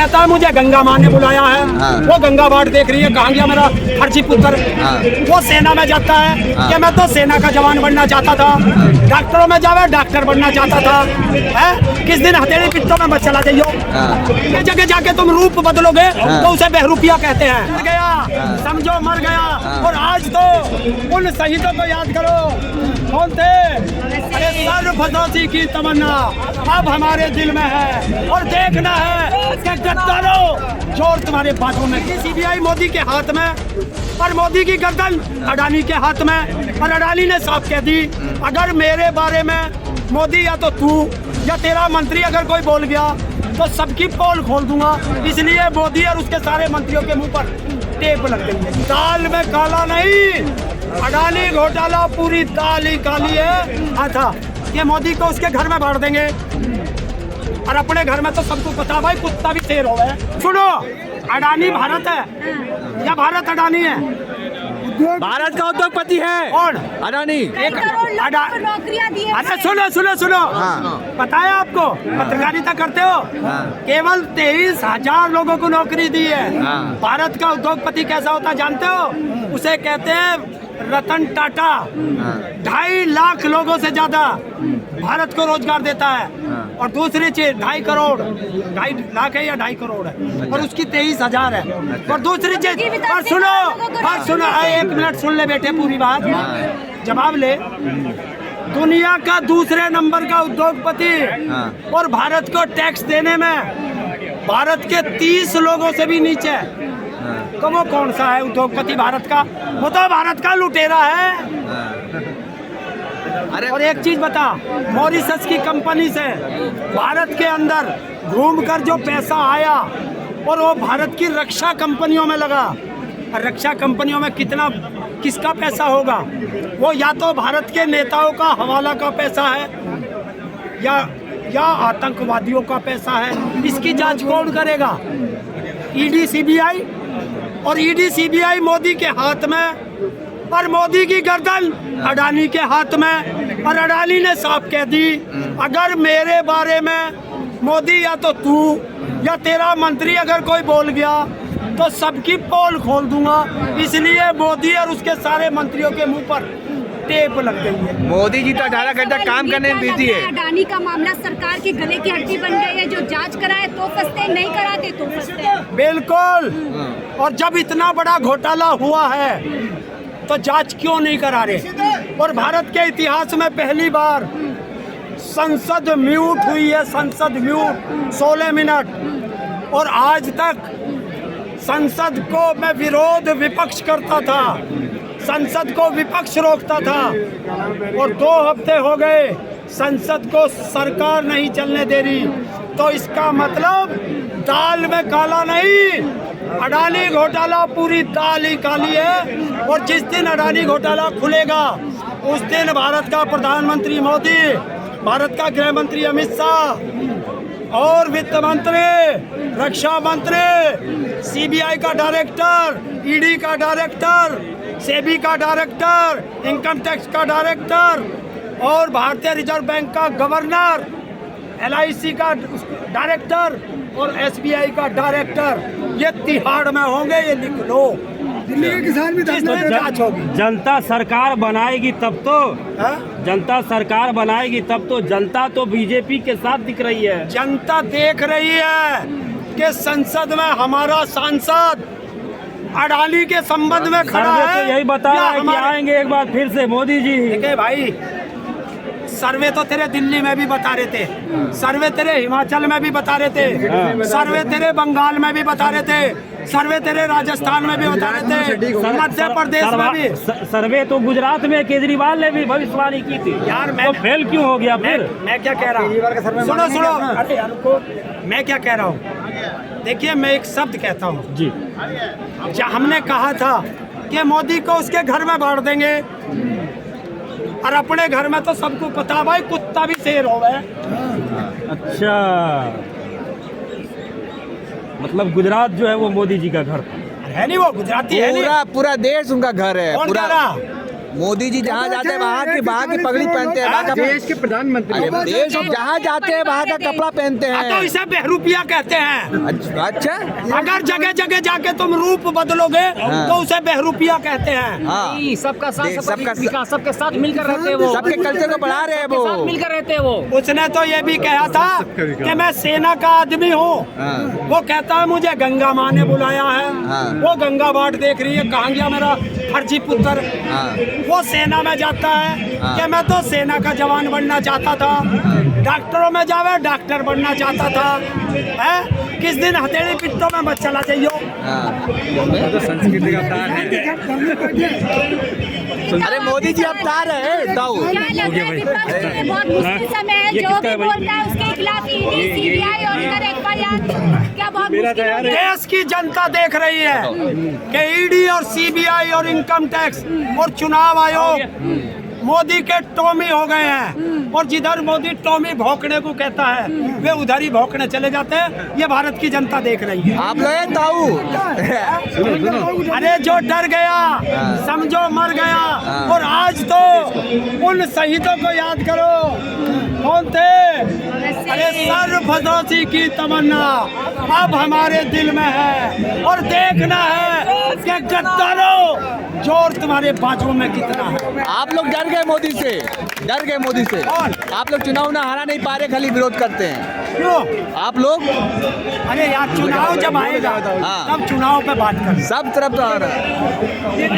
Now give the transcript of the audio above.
कहता है मुझे गंगा माँ ने बुलाया है, वो गंगा वार्ड देख रही है, कहाँ गया मेरा फर्जी पुत्र। वो सेना में जाता है कि मैं तो सेना का जवान बनना चाहता था, डॉक्टरों में जावे डॉक्टर बनना चाहता था, है किस दिन हथेली पिट्टों में मत चला जाइयो, ये जगह जाके तुम रूप बदलोगे तो उसे बहरूपिया कहते हैं। मर गया समझो मर गया। और आज तो उन शहीदों को याद करो, कौन थे? अरे सर्वफदोसी की तमन्ना अब हमारे दिल में है, और देखना है कि गद्दारों जोर तुम्हारे बातों में। सीबीआई मोदी के हाथ में और मोदी की गर्दन अडानी के हाथ में, और अडानी ने साफ कह दी अगर मेरे बारे में मोदी या तो तू या तेरा मंत्री अगर कोई बोल गया तो सबकी पोल खोल दूंगा। इसलिए मोदी और उसके सारे मंत्रियों के मुंह पर टेप लग गई है। दाल में काला नहीं, अडानी घोटाला पूरी दाल ही काली है। अच्छा ये मोदी को उसके घर में बांट देंगे, और अपने घर में तो सबको पता भाई कुत्ता भी शेर हो गए। सुनो, अडानी भारत है या भारत अडानी है? भारत का उद्योगपति है कौन? अडानी। एक नौकरियां दी है। अच्छा सुनो पता है आपको, पत्रकारिता करते हो, केवल 23,000 लोगों को नौकरी दी है। भारत का उद्योगपति कैसा होता जानते हो? उसे कहते हैं रतन टाटा। 2.5 लाख लोगों से ज्यादा भारत को रोजगार देता है। और दूसरी चीज 2.5 करोड़, 2.5 लाख है या 2.5 करोड़ है, और उसकी 23,000 है। और दूसरी चीज और सुनो 1 मिनट सुन ले बेटे पूरी बात, जवाब ले। दुनिया का दूसरे नंबर का उद्योगपति और भारत को टैक्स देने में भारत के 30 लोगों से भी नीचे है। तो वो कौन सा है उद्योगपति भारत का? वो तो भारत का लुटेरा है। अरे और एक चीज बता, मॉरिशस की कंपनी से भारत के अंदर घूमकर जो पैसा आया और वो भारत की रक्षा कंपनियों में लगा, और रक्षा कंपनियों में किसका पैसा होगा? वो या तो भारत के नेताओं का हवाला का पैसा है या आतंकवादियों का पैसा है। इसकी जांच कौन करेगा? ED CBI. और ईडी सीबीआई मोदी के हाथ में और मोदी की गर्दन अडानी के हाथ में, और अडानी ने साफ कह दी अगर मेरे बारे में मोदी या तो तू या तेरा मंत्री अगर कोई बोल गया तो सबकी पोल खोल दूंगा। इसलिए मोदी और उसके सारे मंत्रियों के मुंह पर टेप लग गई है। मोदी जी तो 18 घंटा काम करने में बिजी है। अडानी का मामला सरकार के गले की हड्डी बन गई है, जो जांच कराए तो फंसते, नहीं कराते तो फंसते। बिल्कुल। और जब इतना बड़ा घोटाला हुआ है तो जांच क्यों नहीं करा रहे? और भारत के इतिहास में पहली बार संसद म्यूट हुई है, संसद म्यूट 16 मिनट। और आज तक संसद को मैं विरोध विपक्ष करता था, संसद को विपक्ष रोकता था, और 2 हफ्ते हो गए संसद को सरकार नहीं चलने दे रही। तो इसका मतलब दाल में काला नहीं, अडानी घोटाला पूरी दाल ही काली है। और जिस दिन अडानी घोटाला खुलेगा उस दिन भारत का प्रधानमंत्री मोदी, भारत का गृह मंत्री अमित शाह और वित्त मंत्री, रक्षा मंत्री, सीबीआई का डायरेक्टर, ईडी का डायरेक्टर, सेबी का डायरेक्टर, इनकम टैक्स का डायरेक्टर, और भारतीय रिजर्व बैंक का गवर्नर, LIC का डायरेक्टर और SBI का डायरेक्टर, ये तिहाड़ में होंगे। ये लिख लो। दिल्ली के किसान भी जांच होगी। जनता सरकार बनाएगी तब तो, जनता सरकार बनाएगी तब तो। जनता तो बीजेपी के साथ दिख रही है। जनता देख रही है कि संसद में हमारा सांसद अडानी के संबंध में खड़ा है। तो यही बता रहा है कि आएंगे एक बार फिर से मोदी जी। देखिए भाई, सर्वे तो तेरे दिल्ली में भी बता रहे थे, सर्वे तेरे हिमाचल में भी बता रहे थे, सर्वे तेरे बंगाल में भी बता रहे थे, सर्वे तेरे राजस्थान में भी बता रहे थे, मध्य प्रदेश में भी। सर्वे तो गुजरात में केजरीवाल ने भी भविष्यवाणी की थी यार। मैं तो फेल क्यों हो गया फिर? मैं क्या कह रहा हूँ, सुनो अरे यार को, मैं क्या कह रहा हूँ। देखिए मैं एक शब्द कहता हूँ जी, हमने कहा था कि मोदी को उसके घर में बांट देंगे, और अपने घर में तो सबको पता भाई कुत्ता भी शेर हो गए। अच्छा, मतलब गुजरात जो है वो मोदी जी का घर था। है नहीं, वो गुजराती है नहीं। पूरा देश उनका घर है। कौन पूरा कह रहा? मोदी जी जहाँ जाते हैं वहाँ की पगड़ी पहनते हैं, वहाँ का देश के प्रधानमंत्री अरे देश जहाँ जाते हैं वहाँ का कपड़ा पहनते तो हैं। इसे बहरूपिया कहते हैं। अच्छा अगर जगह जगह जाके तुम रूप बदलोगे तो उसे बहरूपिया कहते हैं। हाँ, सबका साथ सबका विकास, सबके साथ मिलकर रहते हैं वो, सबके कल्चर को बढ़ा रहे हैं वो। मिलकर रहते हैं वो। उसने तो ये भी कहा था कि मैं सेना का आदमी हूँ। हाँ। वो कहता है मुझे गंगा माँ ने बुलाया है। हाँ। वो गंगा बाट देख रही है, कहाँ गया मेरा फर्जी पुत्र। हाँ। वो सेना में जाता है हाँ। कि मैं तो सेना का जवान बनना चाहता था। डॉक्टरों में जावे डॉक्टर बनना चाहता था। है किस दिन हथेली पिट्टों में मत चला जाइयो। संस्कृति का तार है। अरे मोदी जी अवतार है दाऊ। क्या लग रहा है विपक्ष में बहुत मुश्किल समय है, जो भी बोलता है उसके खिलाफ ईडी सीबीआई और FIR, क्या बहुत मुश्किल है? देश की जनता देख रही है कि ईडी और सीबीआई और इनकम टैक्स और चुनाव आयोग मोदी के टोमी हो गए हैं। और जिधर मोदी टोमी भौंकने को कहता है वे उधर ही भौंकने चले जाते हैं। ये भारत की जनता देख रही है। आप लोग हैं दाऊ। अरे जो डर गया समझो मर गया। और आज तो उन शहीदों को याद करो, कौन थे? अरे सर्वफरोशी की तमन्ना अब हमारे दिल में है। और देखना है कि गद्दारों जोर तुम्हारे बाजुओं में कितना है। आप लोग डर गए मोदी से, डर गए मोदी से। कौन? आप लोग चुनाव ना हारा नहीं पा रहे, खाली विरोध करते हैं। क्यों? आप लोग अरे यार चुनाव जब आएगा हाँ। तब चुनाव पे बात कर। सब तरफ तो आ रहा है।